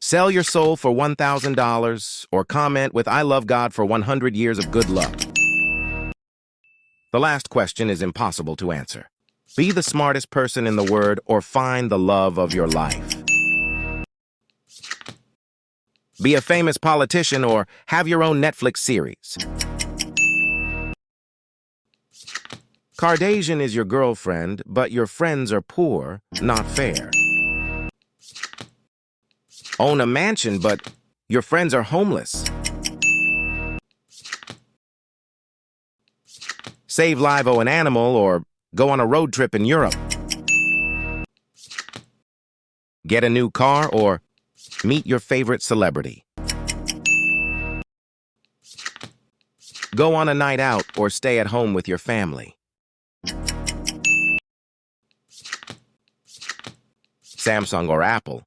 Sell your soul for $1,000 or comment with I love God for 100 years of good luck. The last question is impossible to answer. Be the smartest person in the word or find the love of your life. Be a famous politician or have your own Netflix series. Kardashian is your girlfriend, but your friends are poor, not fair. Own a mansion, but your friends are homeless. Save live an animal or go on a road trip in Europe. Get a new car or meet your favorite celebrity. Go on a night out or stay at home with your family. Samsung or Apple.